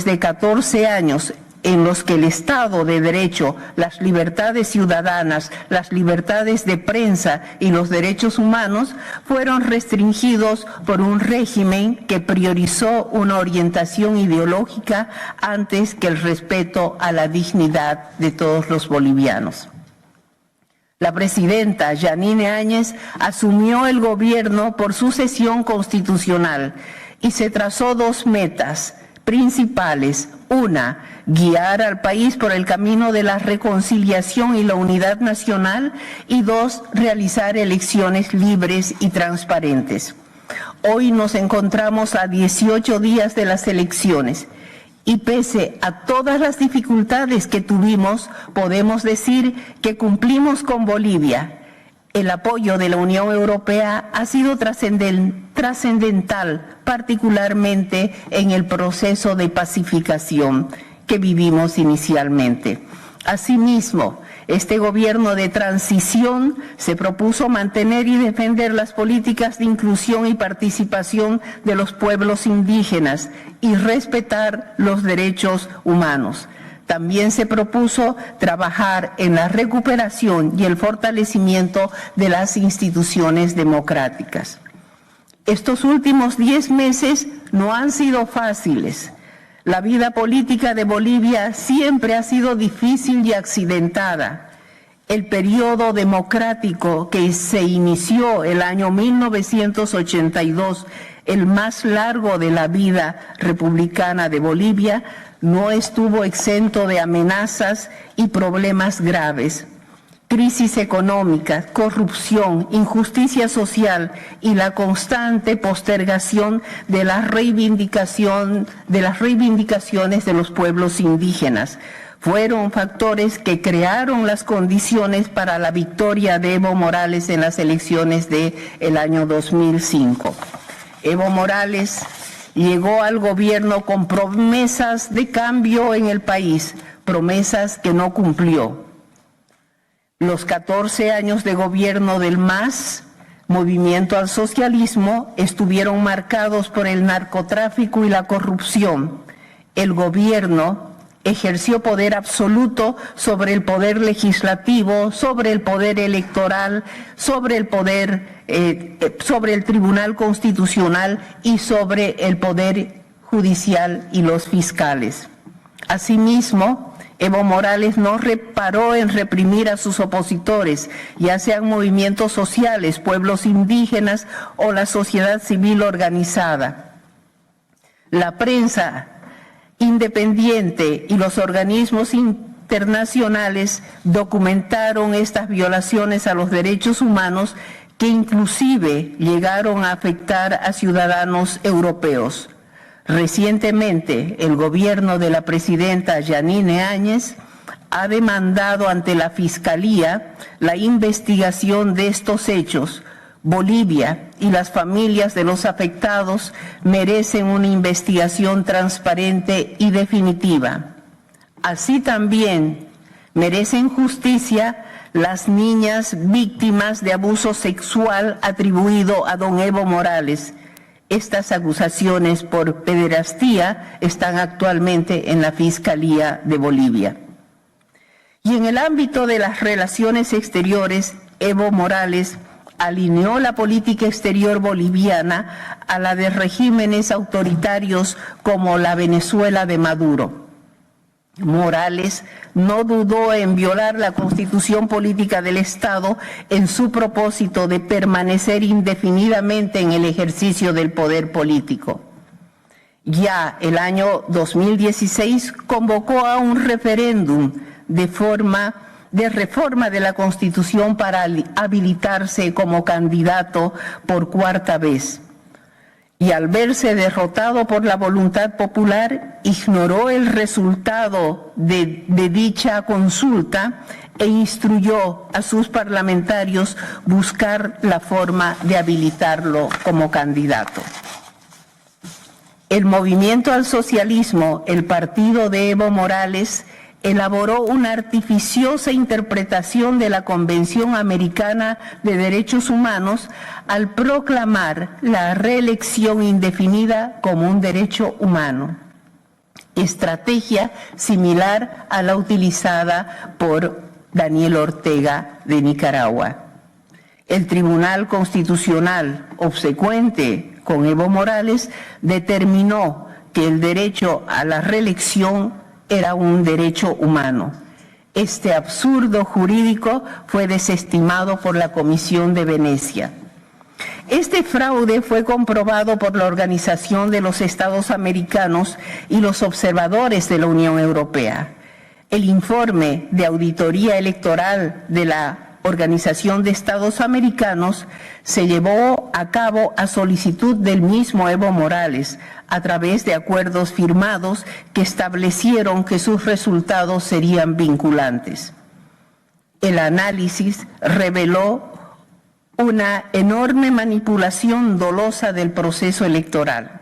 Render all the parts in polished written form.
después de 14 años en los que el Estado de Derecho, las libertades ciudadanas, las libertades de prensa y los derechos humanos fueron restringidos por un régimen que priorizó una orientación ideológica antes que el respeto a la dignidad de todos los bolivianos. La presidenta Yanine Áñez asumió el gobierno por sucesión constitucional y se trazó dos metas principales. Una, guiar al país por el camino de la reconciliación y la unidad nacional, y dos, realizar elecciones libres y transparentes. Hoy nos encontramos a 18 días de las elecciones y pese a todas las dificultades que tuvimos, podemos decir que cumplimos con Bolivia. El apoyo de la Unión Europea ha sido trascendental, particularmente en el proceso de pacificación que vivimos inicialmente. Asimismo, este gobierno de transición se propuso mantener y defender las políticas de inclusión y participación de los pueblos indígenas y respetar los derechos humanos. También se propuso trabajar en la recuperación y el fortalecimiento de las instituciones democráticas. Estos últimos 10 meses no han sido fáciles. La vida política de Bolivia siempre ha sido difícil y accidentada. El periodo democrático que se inició el año 1982, el más largo de la vida republicana de Bolivia, no estuvo exento de amenazas y problemas graves. Crisis económica, corrupción, injusticia social y la constante postergación de las reivindicaciones de los pueblos indígenas fueron factores que crearon las condiciones para la victoria de Evo Morales en las elecciones del año 2005. Evo Morales llegó al gobierno con promesas de cambio en el país, promesas que no cumplió. Los 14 años de gobierno del MAS, Movimiento al Socialismo, estuvieron marcados por el narcotráfico y la corrupción. El gobierno ejerció poder absoluto sobre el poder legislativo, sobre el poder electoral, sobre el Tribunal Constitucional y sobre el Poder Judicial y los fiscales. Asimismo, Evo Morales no reparó en reprimir a sus opositores, ya sean movimientos sociales, pueblos indígenas o la sociedad civil organizada. La prensa independiente y los organismos internacionales documentaron estas violaciones a los derechos humanos que inclusive llegaron a afectar a ciudadanos europeos. Recientemente, el gobierno de la presidenta Yanine Áñez ha demandado ante la Fiscalía la investigación de estos hechos. Bolivia y las familias de los afectados merecen una investigación transparente y definitiva. Así también merecen justicia las niñas víctimas de abuso sexual atribuido a don Evo Morales. Estas acusaciones por pederastía están actualmente en la Fiscalía de Bolivia. Y en el ámbito de las relaciones exteriores, Evo Morales alineó la política exterior boliviana a la de regímenes autoritarios como la Venezuela de Maduro. Morales no dudó en violar la Constitución política del Estado en su propósito de permanecer indefinidamente en el ejercicio del poder político. Ya el año 2016 convocó a un referéndum de reforma de la Constitución para habilitarse como candidato por cuarta vez. Y al verse derrotado por la voluntad popular, ignoró el resultado de dicha consulta e instruyó a sus parlamentarios buscar la forma de habilitarlo como candidato. El Movimiento al Socialismo, el partido de Evo Morales, elaboró una artificiosa interpretación de la Convención Americana de Derechos Humanos al proclamar la reelección indefinida como un derecho humano. estrategia similar a la utilizada por Daniel Ortega de Nicaragua. El Tribunal Constitucional, obsecuente con Evo Morales, determinó que el derecho a la reelección era un derecho humano. Este absurdo jurídico fue desestimado por la Comisión de Venecia. Este fraude fue comprobado por la Organización de los Estados Americanos y los observadores de la Unión Europea. El informe de auditoría electoral de la Organización de Estados Americanos se llevó a cabo a solicitud del mismo Evo Morales a través de acuerdos firmados que establecieron que sus resultados serían vinculantes. El análisis reveló una enorme manipulación dolosa del proceso electoral.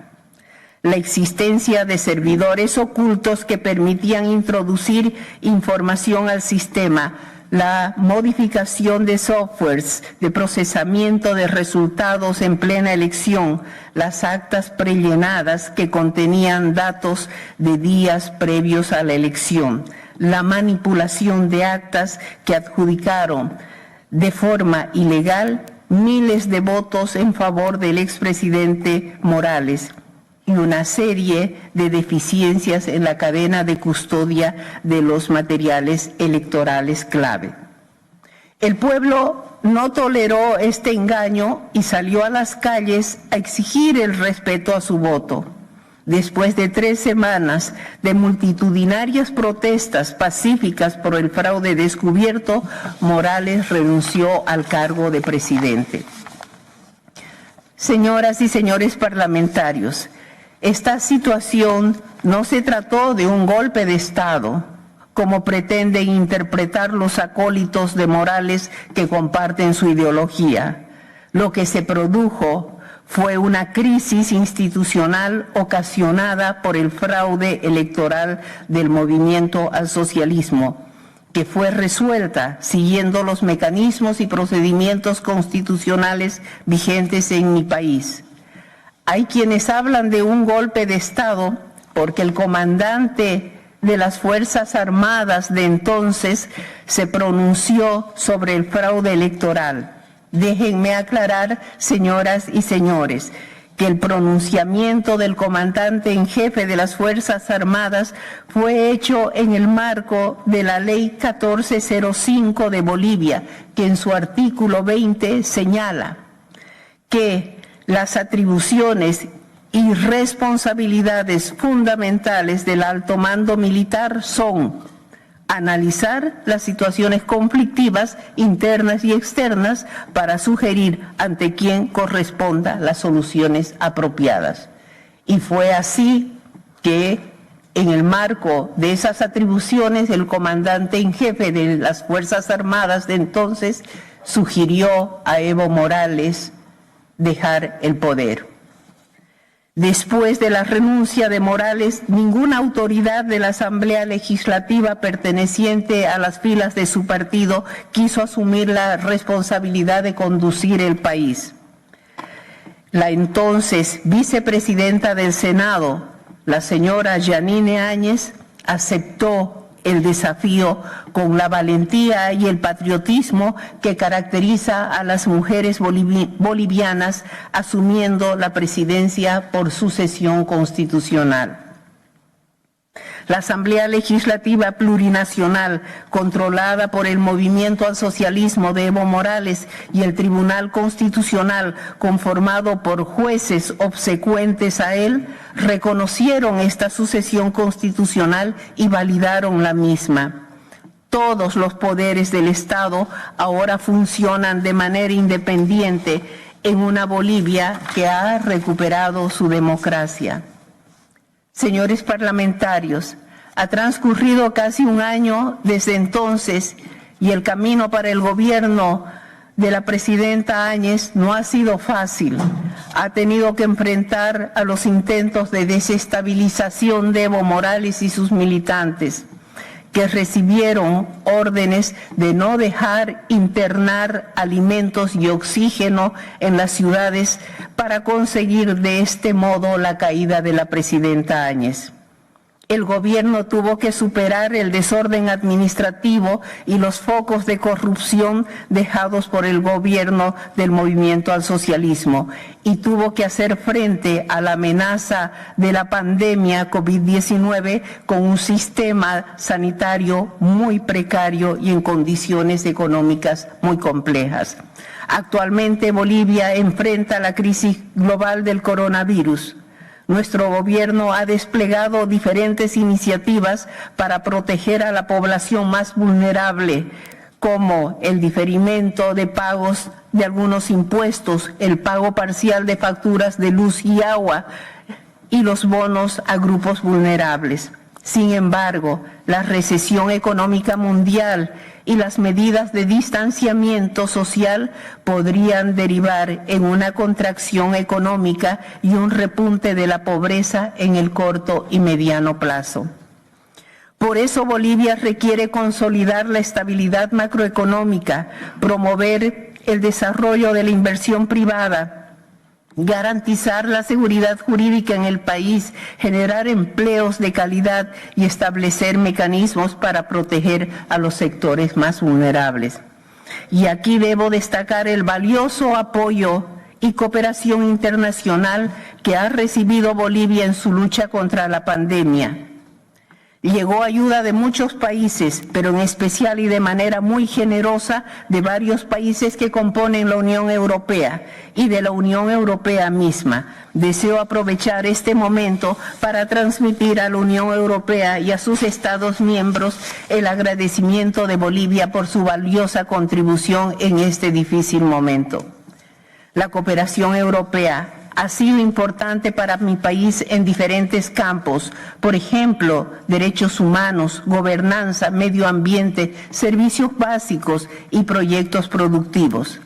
La existencia de servidores ocultos que permitían introducir información al sistema, la modificación de softwares de procesamiento de resultados en plena elección, las actas prellenadas que contenían datos de días previos a la elección, la manipulación de actas que adjudicaron de forma ilegal miles de votos en favor del expresidente Morales y una serie de deficiencias en la cadena de custodia de los materiales electorales clave. El pueblo no toleró este engaño y salió a las calles a exigir el respeto a su voto. Después de 3 semanas de multitudinarias protestas pacíficas por el fraude descubierto, Morales renunció al cargo de presidente. Señoras y señores parlamentarios, esta situación no se trató de un golpe de Estado, como pretenden interpretar los acólitos de Morales que comparten su ideología. Lo que se produjo fue una crisis institucional ocasionada por el fraude electoral del movimiento al socialismo, que fue resuelta siguiendo los mecanismos y procedimientos constitucionales vigentes en mi país. Hay quienes hablan de un golpe de Estado porque el comandante de las Fuerzas Armadas de entonces se pronunció sobre el fraude electoral. Déjenme aclarar, señoras y señores, que el pronunciamiento del comandante en jefe de las Fuerzas Armadas fue hecho en el marco de la Ley 1405 de Bolivia, que en su artículo 20 señala que las atribuciones y responsabilidades fundamentales del alto mando militar son analizar las situaciones conflictivas internas y externas para sugerir ante quién corresponda las soluciones apropiadas. Y fue así que en el marco de esas atribuciones el comandante en jefe de las Fuerzas Armadas de entonces sugirió a Evo Morales dejar el poder. Después de la renuncia de Morales, ninguna autoridad de la Asamblea Legislativa perteneciente a las filas de su partido quiso asumir la responsabilidad de conducir el país. La entonces vicepresidenta del Senado, la señora Yanine Áñez, aceptó el desafío con la valentía y el patriotismo que caracteriza a las mujeres bolivianas, asumiendo la presidencia por sucesión constitucional. La Asamblea Legislativa Plurinacional, controlada por el Movimiento al Socialismo de Evo Morales, y el Tribunal Constitucional, conformado por jueces obsecuentes a él, reconocieron esta sucesión constitucional y validaron la misma. Todos los poderes del Estado ahora funcionan de manera independiente en una Bolivia que ha recuperado su democracia. Señores parlamentarios, ha transcurrido casi un año desde entonces y el camino para el gobierno de la presidenta Áñez no ha sido fácil. Ha tenido que enfrentar a los intentos de desestabilización de Evo Morales y sus militantes, que recibieron órdenes de no dejar internar alimentos y oxígeno en las ciudades para conseguir de este modo la caída de la presidenta Áñez. El gobierno tuvo que superar el desorden administrativo y los focos de corrupción dejados por el gobierno del movimiento al socialismo y tuvo que hacer frente a la amenaza de la pandemia COVID-19 con un sistema sanitario muy precario y en condiciones económicas muy complejas. Actualmente Bolivia enfrenta la crisis global del coronavirus. Nuestro gobierno ha desplegado diferentes iniciativas para proteger a la población más vulnerable, como el diferimiento de pagos de algunos impuestos, el pago parcial de facturas de luz y agua y los bonos a grupos vulnerables. Sin embargo, la recesión económica mundial y las medidas de distanciamiento social podrían derivar en una contracción económica y un repunte de la pobreza en el corto y mediano plazo. Por eso Bolivia requiere consolidar la estabilidad macroeconómica, promover el desarrollo de la inversión privada, garantizar la seguridad jurídica en el país, generar empleos de calidad y establecer mecanismos para proteger a los sectores más vulnerables. Y aquí debo destacar el valioso apoyo y cooperación internacional que ha recibido Bolivia en su lucha contra la pandemia. Llegó ayuda de muchos países, pero en especial y de manera muy generosa de varios países que componen la Unión Europea y de la Unión Europea misma. Deseo aprovechar este momento para transmitir a la Unión Europea y a sus Estados miembros el agradecimiento de Bolivia por su valiosa contribución en este difícil momento. La cooperación europea ha sido importante para mi país en diferentes campos, por ejemplo, derechos humanos, gobernanza, medio ambiente, servicios básicos y proyectos productivos.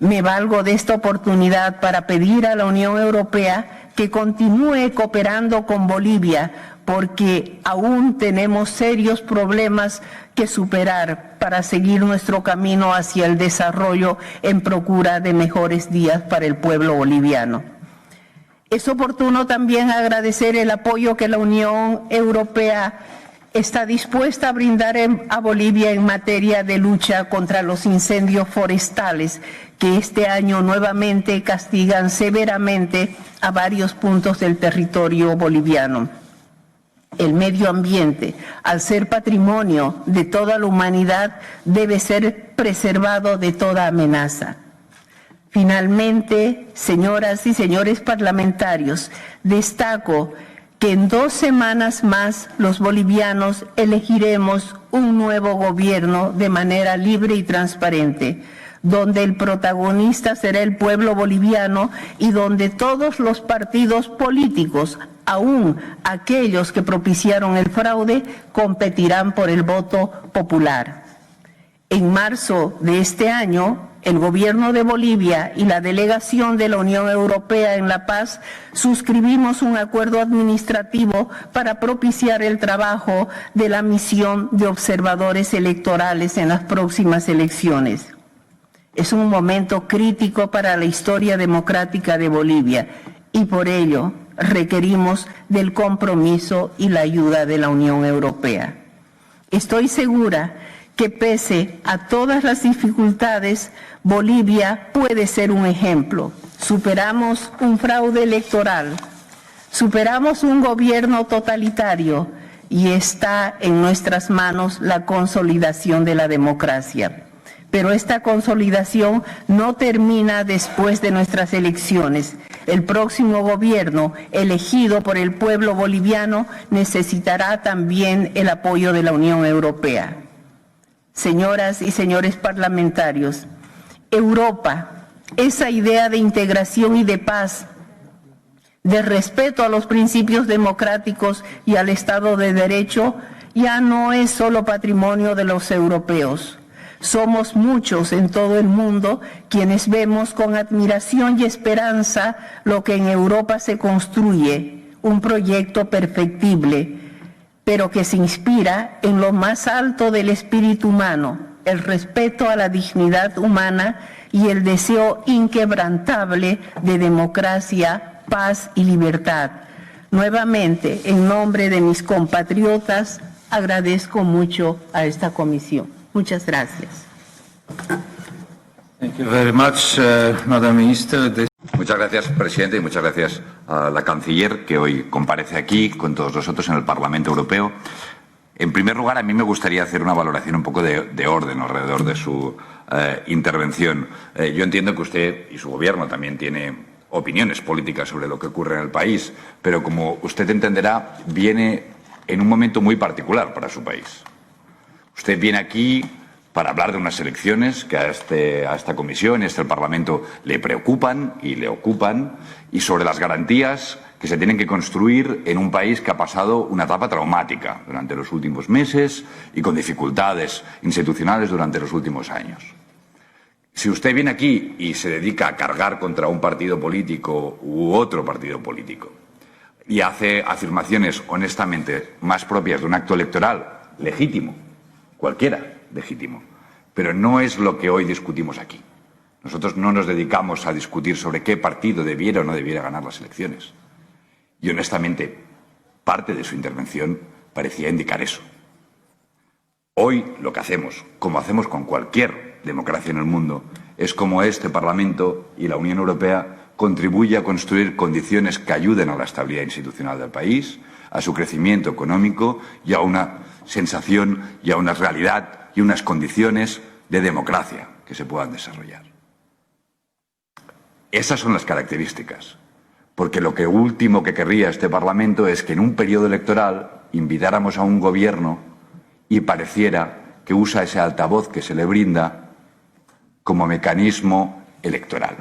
Me valgo de esta oportunidad para pedir a la Unión Europea que continúe cooperando con Bolivia, porque aún tenemos serios problemas que superar para seguir nuestro camino hacia el desarrollo en procura de mejores días para el pueblo boliviano. Es oportuno también agradecer el apoyo que la Unión Europea está dispuesta a brindar a Bolivia en materia de lucha contra los incendios forestales, que este año nuevamente castigan severamente a varios puntos del territorio boliviano. El medio ambiente, al ser patrimonio de toda la humanidad, debe ser preservado de toda amenaza. Finalmente, señoras y señores parlamentarios, destaco que en 2 semanas más los bolivianos elegiremos un nuevo gobierno de manera libre y transparente, donde el protagonista será el pueblo boliviano y donde todos los partidos políticos, aún aquellos que propiciaron el fraude, competirán por el voto popular. En marzo de este año, el gobierno de Bolivia y la delegación de la Unión Europea en La Paz suscribimos un acuerdo administrativo para propiciar el trabajo de la misión de observadores electorales en las próximas elecciones. Es un momento crítico para la historia democrática de Bolivia y por ello requerimos del compromiso y la ayuda de la Unión Europea. Estoy segura que pese a todas las dificultades, Bolivia puede ser un ejemplo. Superamos un fraude electoral, superamos un gobierno totalitario y está en nuestras manos la consolidación de la democracia. Pero esta consolidación no termina después de nuestras elecciones. El próximo gobierno, elegido por el pueblo boliviano, necesitará también el apoyo de la Unión Europea. Señoras y señores parlamentarios, Europa, esa idea de integración y de paz, de respeto a los principios democráticos y al Estado de Derecho, ya no es solo patrimonio de los europeos. Somos muchos en todo el mundo quienes vemos con admiración y esperanza lo que en Europa se construye, un proyecto perfectible, pero que se inspira en lo más alto del espíritu humano, el respeto a la dignidad humana y el deseo inquebrantable de democracia, paz y libertad. Nuevamente, en nombre de mis compatriotas, agradezco mucho a esta comisión. Muchas gracias. Thank you very much, Madam Minister. Muchas gracias, presidente, y muchas gracias a la canciller que hoy comparece aquí con todos nosotros en el Parlamento Europeo. En primer lugar, a mí me gustaría hacer una valoración un poco de orden alrededor de su intervención. Yo entiendo que usted y su gobierno también tiene opiniones políticas sobre lo que ocurre en el país, pero como usted entenderá, viene en un momento muy particular para su país. Usted viene aquí para hablar de unas elecciones que a esta comisión y a este Parlamento le preocupan y le ocupan, y sobre las garantías que se tienen que construir en un país que ha pasado una etapa traumática durante los últimos meses y con dificultades institucionales durante los últimos años. Si usted viene aquí y se dedica a cargar contra un partido político u otro partido político y hace afirmaciones honestamente más propias de un acto electoral legítimo, cualquiera legítimo, pero no es lo que hoy discutimos aquí. Nosotros no nos dedicamos a discutir sobre qué partido debiera o no debiera ganar las elecciones. Y honestamente, parte de su intervención parecía indicar eso. Hoy lo que hacemos, como hacemos con cualquier democracia en el mundo, es como este Parlamento y la Unión Europea contribuye a construir condiciones que ayuden a la estabilidad institucional del país, a su crecimiento económico y a una sensación y a una realidad y unas condiciones de democracia que se puedan desarrollar. Esas son las características, porque lo último que querría este Parlamento es que en un periodo electoral invitáramos a un gobierno y pareciera que usa ese altavoz que se le brinda como mecanismo electoral.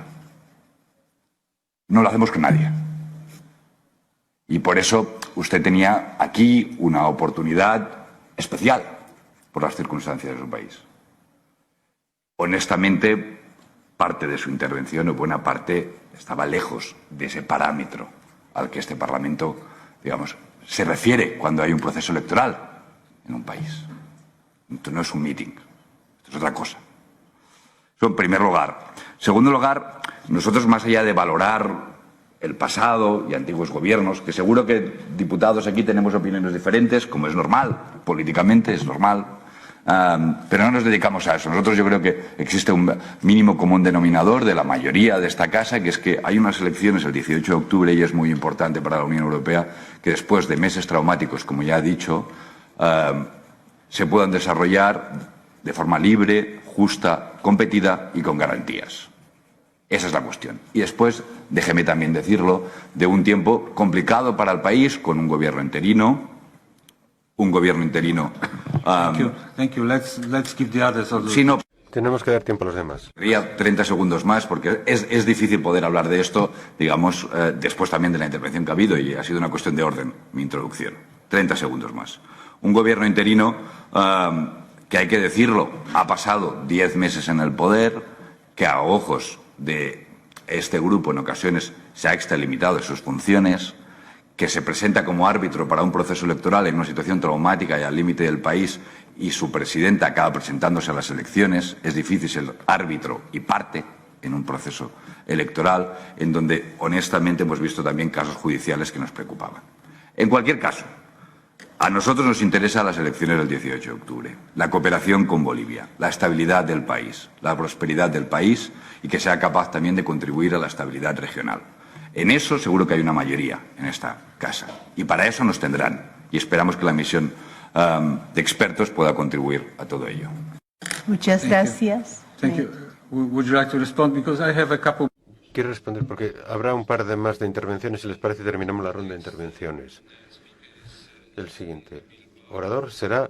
No lo hacemos con nadie. Y por eso usted tenía aquí una oportunidad especial por las circunstancias de su país. Honestamente, parte de su intervención, o buena parte, estaba lejos de ese parámetro al que este Parlamento, digamos, se refiere cuando hay un proceso electoral en un país. Esto no es un meeting, esto es otra cosa. Eso en primer lugar. En segundo lugar, nosotros, más allá de valorar el pasado y antiguos gobiernos, que seguro que diputados aquí tenemos opiniones diferentes, como es normal, políticamente es normal, pero no nos dedicamos a eso. Nosotros, yo creo que existe un mínimo común denominador de la mayoría de esta casa, que es que hay unas elecciones el 18 de octubre y es muy importante para la Unión Europea que después de meses traumáticos, como ya he dicho, se puedan desarrollar de forma libre, justa, competida y con garantías. Esa es la cuestión. Y después, déjeme también decirlo, de un tiempo complicado para el país, con un gobierno interino. Thank you. Let's give the others a little... Si no, tenemos que dar tiempo a los demás. 30 segundos más, porque es difícil poder hablar de esto, digamos, después también de la intervención que ha habido, y ha sido una cuestión de orden, mi introducción. 30 segundos más. Un gobierno interino que, hay que decirlo, ha pasado 10 meses en el poder, que a ojos de este grupo en ocasiones se ha extralimitado de sus funciones, que se presenta como árbitro para un proceso electoral en una situación traumática y al límite del país, y su presidenta acaba presentándose a las elecciones. Es difícil ser árbitro y parte en un proceso electoral en donde, honestamente, hemos visto también casos judiciales que nos preocupaban. En cualquier caso, a nosotros nos interesan las elecciones del 18 de octubre, la cooperación con Bolivia, la estabilidad del país, la prosperidad del país, y que sea capaz también de contribuir a la estabilidad regional. En eso seguro que hay una mayoría en esta casa, y para eso nos tendrán, y esperamos que la misión de expertos pueda contribuir a todo ello. Muchas gracias. Thank you. Would you like to respond? Because I have a couple... Quiero responder porque habrá un par de más de intervenciones. Si les parece, terminamos la ronda de intervenciones. El siguiente orador será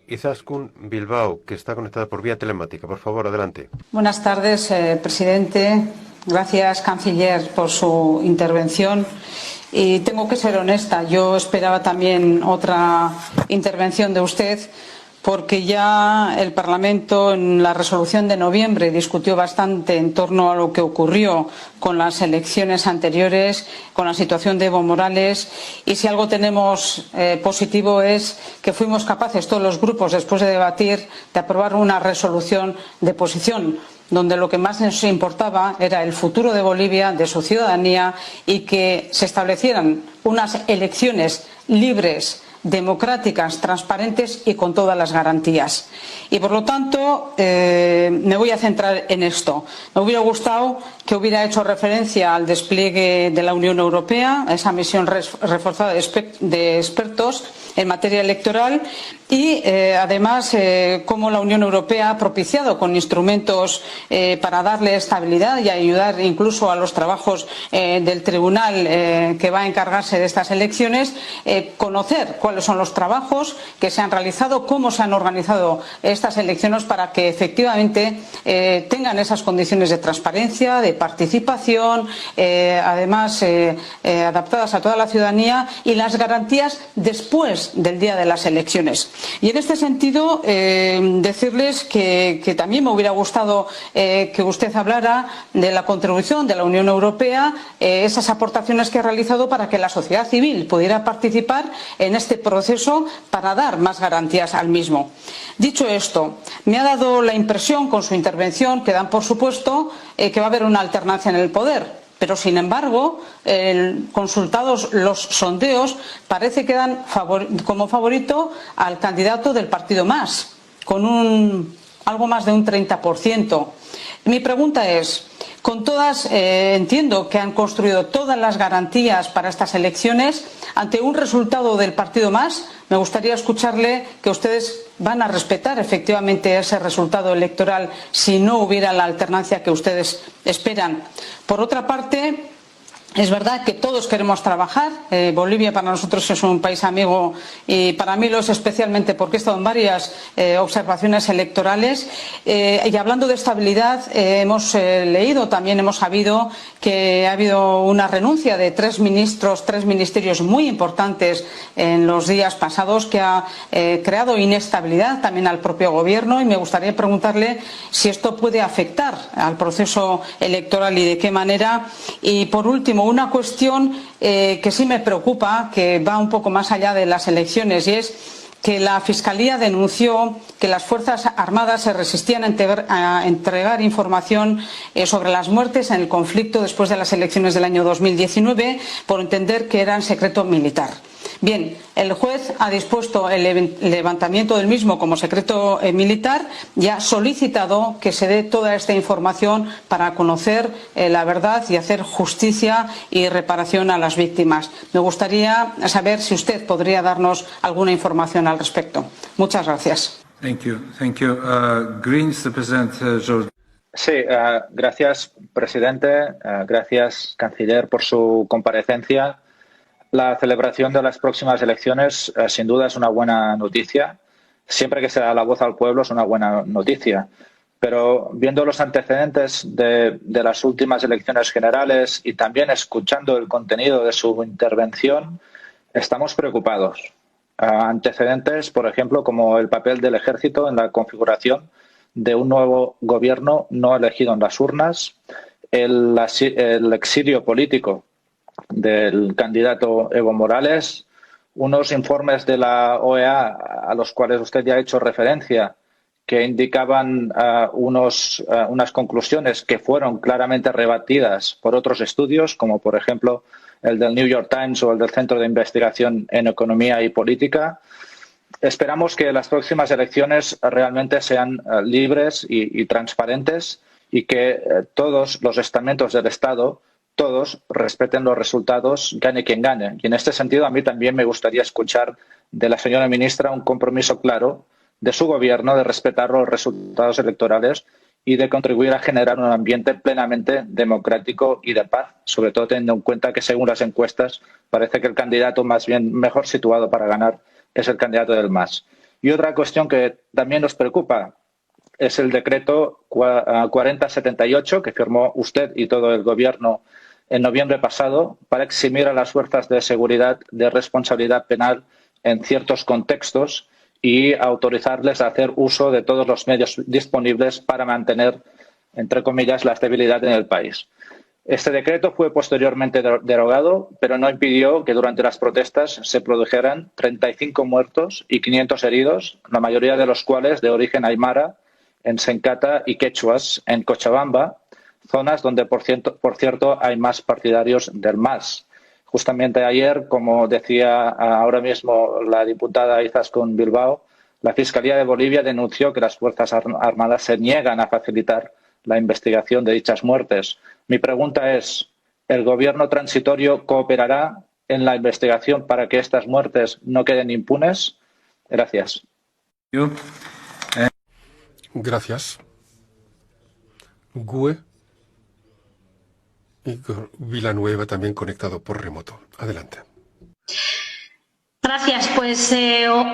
Izaskun Bilbao, que está conectada por vía telemática. Por favor, adelante. Buenas tardes, presidente. Gracias, canciller, por su intervención. Y tengo que ser honesta, yo esperaba también otra intervención de usted, porque ya el Parlamento en la resolución de noviembre discutió bastante en torno a lo que ocurrió con las elecciones anteriores, con la situación de Evo Morales, y si algo tenemos positivo es que fuimos capaces todos los grupos, después de debatir, de aprobar una resolución de posición. donde lo que más nos importaba era el futuro de Bolivia, de su ciudadanía, y que se establecieran unas elecciones libres, democráticas, transparentes y con todas las garantías. Y por lo tanto me voy a centrar en esto. Me hubiera gustado que hubiera hecho referencia al despliegue de la Unión Europea, a esa misión reforzada de expertos en materia electoral y además cómo la Unión Europea ha propiciado con instrumentos para darle estabilidad y ayudar incluso a los trabajos del tribunal que va a encargarse de estas elecciones, conocer cuáles son los trabajos que se han realizado, cómo se han organizado estas elecciones para que efectivamente tengan esas condiciones de transparencia, de participación, además adaptadas a toda la ciudadanía y las garantías después del día de las elecciones. Y en este sentido decirles que también me hubiera gustado que usted hablara de la contribución de la Unión Europea, esas aportaciones que ha realizado para que la sociedad civil pudiera participar en este proceso para dar más garantías al mismo. Dicho esto, me ha dado la impresión con su intervención que dan por supuesto que va a haber una alternancia en el poder. Pero, sin embargo, consultados los sondeos, parece que dan como favorito al candidato del partido MAS, con algo más de un 30%. Mi pregunta es, con todas, entiendo que han construido todas las garantías para estas elecciones, ante un resultado del partido MAS, me gustaría escucharle que ustedes van a respetar efectivamente ese resultado electoral si no hubiera la alternancia que ustedes esperan. Por otra parte, es verdad que todos queremos trabajar. Bolivia para nosotros es un país amigo y para mí lo es especialmente porque he estado en varias observaciones electorales. Y hablando de estabilidad, hemos leído, también hemos sabido que ha habido una renuncia de 3 ministerios muy importantes en los días pasados que ha creado inestabilidad también al propio gobierno y me gustaría preguntarle si esto puede afectar al proceso electoral y de qué manera. Y por último, una cuestión que sí me preocupa, que va un poco más allá de las elecciones, y es que la Fiscalía denunció que las Fuerzas Armadas se resistían a entregar información sobre las muertes en el conflicto después de las elecciones del año 2019 por entender que eran secreto militar. Bien, el juez ha dispuesto el levantamiento del mismo como secreto militar y ha solicitado que se dé toda esta información para conocer la verdad y hacer justicia y reparación a las víctimas. Me gustaría saber si usted podría darnos alguna información al respecto. Muchas gracias. Thank you. Thank you. Greens, the President, George. Sí, gracias, presidente. Gracias, canciller, por su comparecencia. La celebración de las próximas elecciones sin duda es una buena noticia. Siempre que se da la voz al pueblo es una buena noticia. Pero viendo los antecedentes de las últimas elecciones generales y también escuchando el contenido de su intervención, estamos preocupados. Antecedentes, por ejemplo, como el papel del ejército en la configuración de un nuevo gobierno no elegido en las urnas, el exilio político del candidato Evo Morales, unos informes de la OEA a los cuales usted ya ha hecho referencia que indicaban unas conclusiones que fueron claramente rebatidas por otros estudios, como por ejemplo el del New York Times o el del Centro de Investigación en Economía y Política. Esperamos que las próximas elecciones realmente sean libres y transparentes y que todos los estamentos del Estado todos respeten los resultados, gane quien gane. Y en este sentido, a mí también me gustaría escuchar de la señora ministra un compromiso claro de su gobierno de respetar los resultados electorales y de contribuir a generar un ambiente plenamente democrático y de paz, sobre todo teniendo en cuenta que, según las encuestas, parece que el candidato más bien mejor situado para ganar es el candidato del MAS. Y otra cuestión que también nos preocupa es el decreto 4078 que firmó usted y todo el gobierno en noviembre pasado para eximir a las fuerzas de seguridad de responsabilidad penal en ciertos contextos y autorizarles a hacer uso de todos los medios disponibles para mantener, entre comillas, la estabilidad en el país. Este decreto fue posteriormente derogado, pero no impidió que durante las protestas se produjeran 35 muertos y 500 heridos, la mayoría de los cuales de origen aymara en Sencata y Quechuas, en Cochabamba, zonas donde, por cierto, hay más partidarios del MAS. Justamente ayer, como decía ahora mismo la diputada Izaskun Bilbao, la Fiscalía de Bolivia denunció que las Fuerzas Armadas se niegan a facilitar la investigación de dichas muertes. Mi pregunta es, ¿el gobierno transitorio cooperará en la investigación para que estas muertes no queden impunes? Gracias. Gracias. GUE. Igor Villanueva, también conectado por remoto. Adelante. Gracias. Pues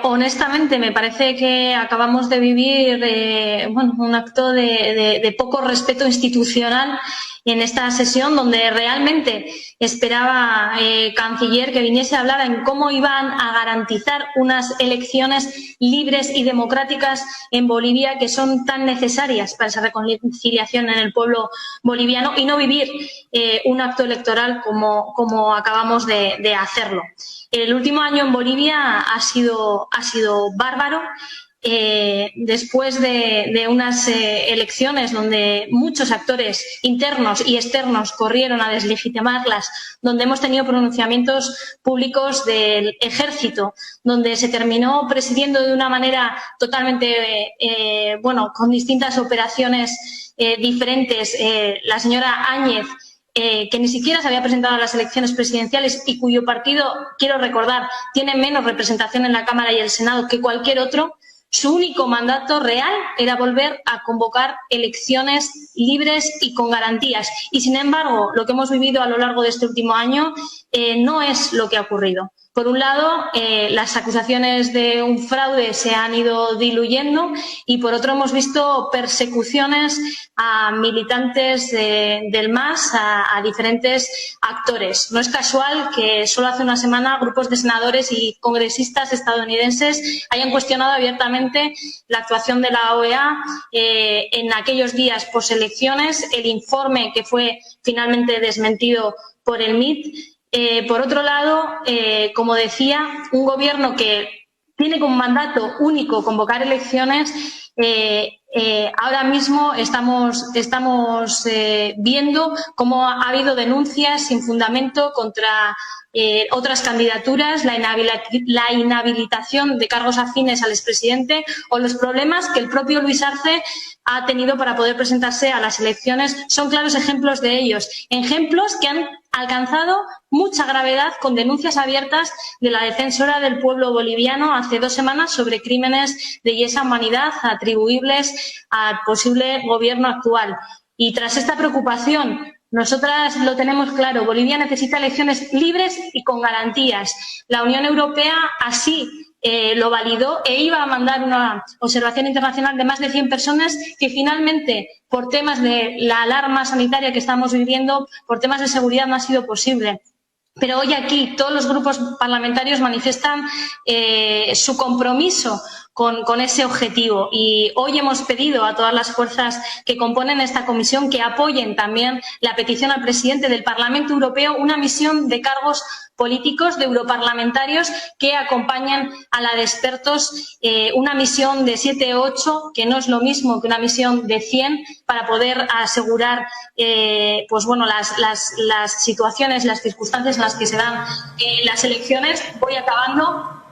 honestamente me parece que acabamos de vivir un acto de poco respeto institucional en esta sesión, donde realmente esperaba, canciller, que viniese a hablar en cómo iban a garantizar unas elecciones libres y democráticas en Bolivia, que son tan necesarias para esa reconciliación en el pueblo boliviano, y no vivir un acto electoral como acabamos de hacerlo. El último año en Bolivia ha sido bárbaro. Después de unas elecciones donde muchos actores internos y externos corrieron a deslegitimarlas, donde hemos tenido pronunciamientos públicos del ejército, donde se terminó presidiendo de una manera totalmente, con distintas operaciones diferentes, la señora Áñez, que ni siquiera se había presentado a las elecciones presidenciales y cuyo partido, quiero recordar, tiene menos representación en la Cámara y el Senado que cualquier otro. Su único mandato real era volver a convocar elecciones libres y con garantías. Y, sin embargo, lo que hemos vivido a lo largo de este último año no es lo que ha ocurrido. Por un lado, las acusaciones de un fraude se han ido diluyendo y, por otro, hemos visto persecuciones a militantes del MAS, a diferentes actores. No es casual que solo hace una semana grupos de senadores y congresistas estadounidenses hayan cuestionado abiertamente la actuación de la OEA en aquellos días poselecciones, el informe que fue finalmente desmentido por el MIT. Por otro lado, como decía, un gobierno que tiene como mandato único convocar elecciones, ahora mismo estamos viendo cómo ha habido denuncias sin fundamento contra otras candidaturas, la inhabilitación de cargos afines al expresidente o los problemas que el propio Luis Arce ha tenido para poder presentarse a las elecciones. Son claros ejemplos de ellos, ejemplos que han alcanzado mucha gravedad con denuncias abiertas de la defensora del pueblo boliviano hace 2 semanas sobre crímenes de lesa humanidad atribuibles al posible gobierno actual. Y tras esta preocupación, nosotras lo tenemos claro, Bolivia necesita elecciones libres y con garantías. La Unión Europea así lo validó e iba a mandar una observación internacional de más de 100 personas que finalmente, por temas de la alarma sanitaria que estamos viviendo, por temas de seguridad, no ha sido posible. Pero hoy aquí todos los grupos parlamentarios manifiestan su compromiso con ese objetivo y hoy hemos pedido a todas las fuerzas que componen esta comisión que apoyen también la petición al presidente del Parlamento Europeo, una misión de cargos políticos, de europarlamentarios que acompañen a la de expertos, una misión de 7 o 8, que no es lo mismo que una misión de 100, para poder asegurar las situaciones, las circunstancias en las que se dan las elecciones. Voy acabando.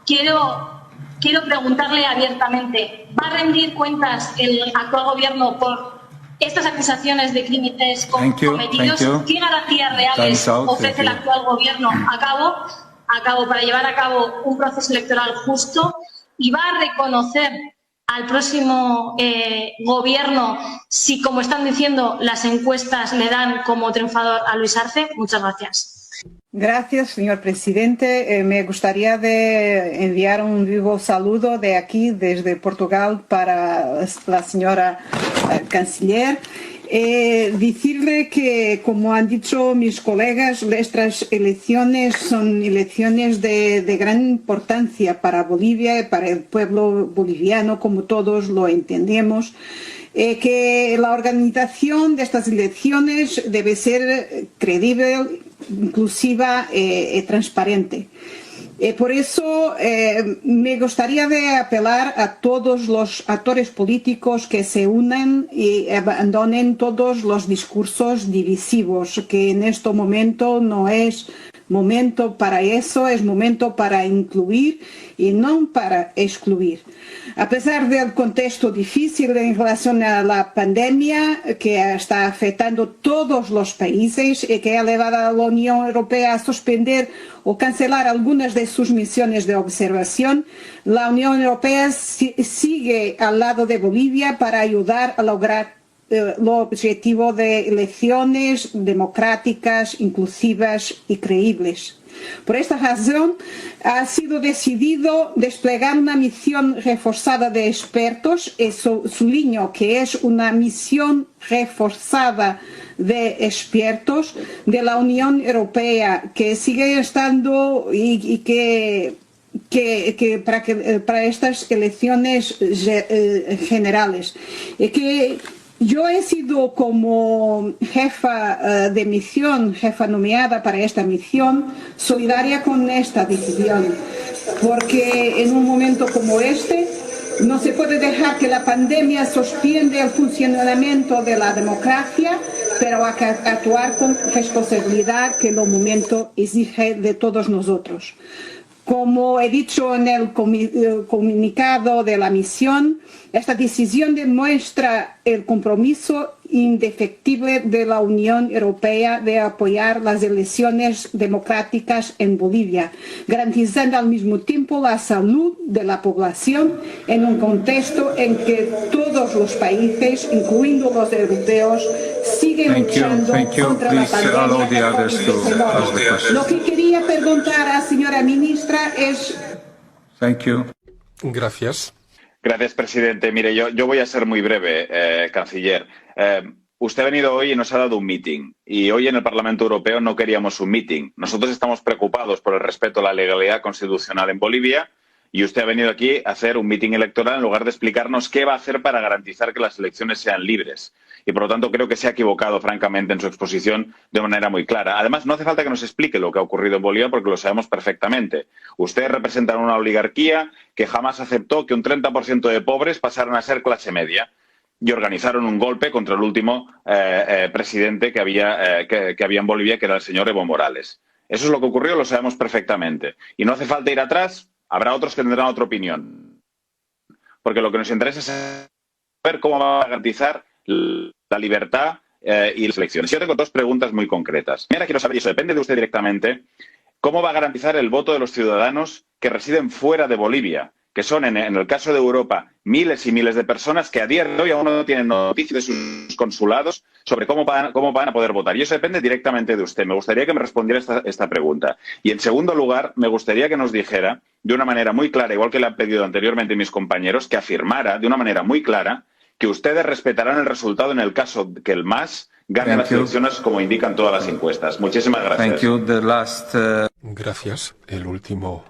Quiero preguntarle abiertamente, ¿va a rendir cuentas el actual gobierno por estas acusaciones de crímenes cometidos? ¿Qué garantías reales ofrece el actual gobierno para llevar a cabo un proceso electoral justo? ¿Y va a reconocer al próximo gobierno si, como están diciendo las encuestas, le dan como triunfador a Luis Arce? Muchas gracias. Gracias, señor presidente. Me gustaría enviar un vivo saludo de aquí, desde Portugal, para la señora canciller. Decirle que, como han dicho mis colegas, estas elecciones son elecciones de gran importancia para Bolivia y para el pueblo boliviano, como todos lo entendemos. Que la organización de estas elecciones debe ser creíble, inclusiva y transparente. Por eso me gustaría de apelar a todos los actores políticos que se unan y abandonen todos los discursos divisivos, que en este momento no es momento para eso, es momento para incluir y no para excluir. A pesar del contexto difícil en relación a la pandemia que está afectando todos los países y que ha llevado a la Unión Europea a suspender o cancelar algunas de sus misiones de observación, la Unión Europea sigue al lado de Bolivia para ayudar a lograr el objetivo de elecciones democráticas, inclusivas y creíbles. Por esta razón, ha sido decidido desplegar una misión reforzada de expertos, y subliño que es una misión reforzada de expertos de la Unión Europea, que sigue estando y que para estas elecciones generales. Y que yo he sido como jefa de misión, jefa nomeada para esta misión, solidaria con esta decisión, porque en un momento como este no se puede dejar que la pandemia suspenda el funcionamiento de la democracia, pero hay que actuar con responsabilidad que el momento exige de todos nosotros. Como he dicho en el comunicado de la misión, esta decisión demuestra el compromiso indefectible de la Unión Europea de apoyar las elecciones democráticas en Bolivia, garantizando al mismo tiempo la salud de la población en un contexto en que todos los países, incluyendo los europeos, siguen luchando contra la pandemia. Lo que quería preguntar a la señora ministra es... Gracias. Gracias, presidente. Mire, yo voy a ser muy breve, canciller. Usted ha venido hoy y nos ha dado un meeting. Y hoy en el Parlamento Europeo no queríamos un meeting. Nosotros estamos preocupados por el respeto a la legalidad constitucional en Bolivia y usted ha venido aquí a hacer un meeting electoral en lugar de explicarnos qué va a hacer para garantizar que las elecciones sean libres. Y, por lo tanto, creo que se ha equivocado, francamente, en su exposición de manera muy clara. Además, no hace falta que nos explique lo que ha ocurrido en Bolivia porque lo sabemos perfectamente. Ustedes representan una oligarquía que jamás aceptó que un 30% de pobres pasaran a ser clase media y organizaron un golpe contra el último presidente que había en Bolivia, que era el señor Evo Morales. Eso es lo que ocurrió, lo sabemos perfectamente. Y no hace falta ir atrás, habrá otros que tendrán otra opinión. Porque lo que nos interesa es saber cómo va a garantizar la libertad y las elecciones. Yo tengo dos preguntas muy concretas. Primera, quiero saber, y eso depende de usted directamente, ¿cómo va a garantizar el voto de los ciudadanos que residen fuera de Bolivia? Que son, en el caso de Europa, miles y miles de personas que a día de hoy aún no tienen noticias de sus consulados sobre cómo van a poder votar. Y eso depende directamente de usted. Me gustaría que me respondiera esta pregunta. Y, en segundo lugar, me gustaría que nos dijera, de una manera muy clara, igual que le han pedido anteriormente mis compañeros, que afirmara de una manera muy clara que ustedes respetarán el resultado en el caso que el MAS gane las elecciones como indican todas las encuestas. Muchísimas gracias. Gracias. El último